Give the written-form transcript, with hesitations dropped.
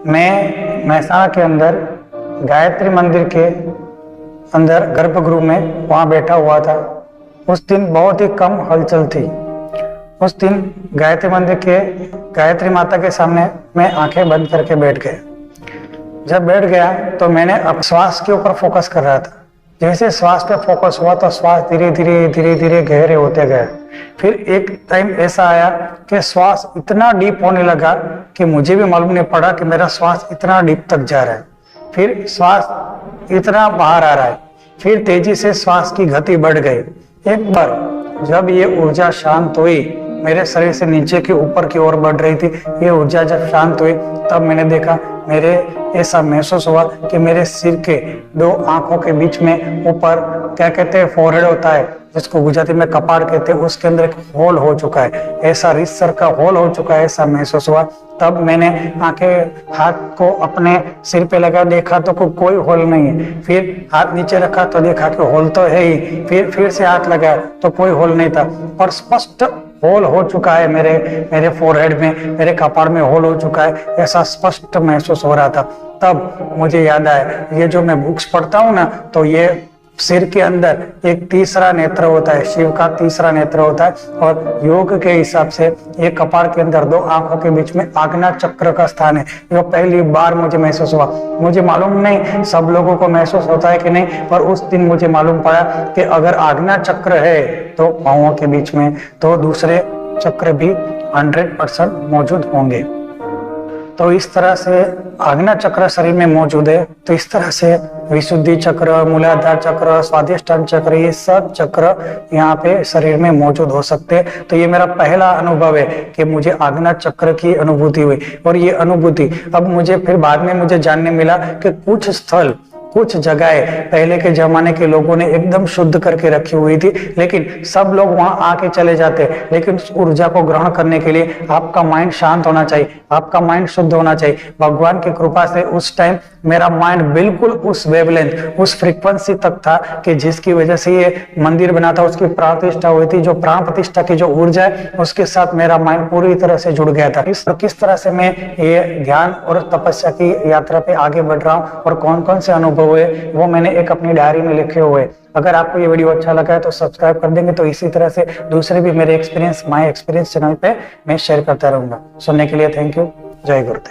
मैं महसाणा के अंदर गायत्री मंदिर के अंदर गर्भगृह में वहां बैठा हुआ था। उस दिन बहुत ही कम हलचल थी। उस दिन गायत्री मंदिर के गायत्री माता के सामने मैं आंखें बंद करके बैठ गया। जब बैठ गया तो मैंने अब श्वास के ऊपर फोकस कर रहा था। जैसे श्वास पे फोकस हुआ तो श्वास धीरे धीरे गहरे होते गए। फिर एक टाइम ऐसा आया कि श्वास इतना डीप होने लगा कि मुझे भी मालूम नहीं पड़ा कि मेरा श्वास इतना डीप तक जा रहा है। फिर श्वास इतना बाहर आ रहा है। फिर तेजी से श्वास की गति बढ़ गई। एक बार जब ये ऊर्जा शांत हुई, मेरे शरीर से नीचे की ऊपर की ओर बढ़ रही थी। ये ऊर्जा जब शांत हुई तब मैंने देखा, मेरे ऐसा महसूस हुआ कि मेरे सिर के दो आंखों के बीच में ऊपर क्या कहते हैं फोरहेड होता है, जिसको गुजराती में कपाड़ कहते हैं, उसके अंदर एक होल हो चुका है। ऐसा रिसर का होल हो चुका है, ऐसा महसूस हुआ। तब मैंने आंखें हाथ को अपने सिर पे लगा, देखा तो कोई होल नहीं है। फिर हाथ नीचे रखा तो देखा कि होल तो है ही। फिर से हाथ लगाया तो कोई होल नहीं था, पर स्पष्ट होल हो चुका है। मेरे फोरहेड में, मेरे कपाड़ में होल हो चुका है, ऐसा स्पष्ट महसूस हो रहा था। तब मुझे याद आया, ये जो मैं बुक्स पढ़ता हूँ ना, तो ये सिर के अंदर एक तीसरा नेत्र होता है, शिव का तीसरा नेत्र होता है। और योग के हिसाब से ये कपाड़ के अंदर दो आंखों के बीच में आज्ञा चक्र का स्थान है। ये पहली बार मुझे महसूस हुआ। मुझे मालूम नहीं सब लोगों को महसूस होता है कि नहीं, पर उस दिन मुझे मालूम पड़ा कि अगर आज्ञा चक्र है तो पांवों के बीच में, तो दूसरे चक्र भी 100% मौजूद होंगे। तो इस तरह से आज्ञा चक्र शरीर में मौजूद है। तो इस तरह से विशुद्धि चक्र, मूलाधार चक्र, स्वादिष्ठान चक्र, ये सब चक्र यहाँ पे शरीर में मौजूद हो सकते हैं। तो ये मेरा पहला अनुभव है कि मुझे आज्ञा चक्र की अनुभूति हुई। और ये अनुभूति अब मुझे फिर बाद में मुझे जानने मिला कि कुछ स्थल, कुछ जगहें पहले के जमाने के लोगों ने एकदम शुद्ध करके रखी हुई थी, लेकिन सब लोग वहां आके चले जाते। लेकिन उस ऊर्जा को ग्रहण करने के लिए आपका माइंड शांत होना चाहिए, आपका माइंड शुद्ध होना चाहिए। भगवान की कृपा से उस टाइम मेरा माइंड बिल्कुल उस वेवलेंथ, उस फ्रीक्वेंसी तक था कि जिसकी वजह से ये मंदिर बना था, उसकी प्राण प्रतिष्ठा हुई थी। जो प्राण प्रतिष्ठा की जो ऊर्जा है, उसके साथ मेरा माइंड पूरी तरह से जुड़ गया था। किस तरह से मैं ये ध्यान और तपस्या की यात्रा पे आगे बढ़ रहा हूँ और कौन कौन से अनुभव हुए, वो मैंने एक अपनी डायरी में लिखे हुए। अगर आपको ये वीडियो अच्छा लगा है तो सब्सक्राइब कर देंगे। तो इसी तरह से दूसरे भी मेरे एक्सपीरियंस, माय एक्सपीरियंस चैनल पे मैं शेयर करता रहूंगा। सुनने के लिए थैंक यू। जय गुरुदेव।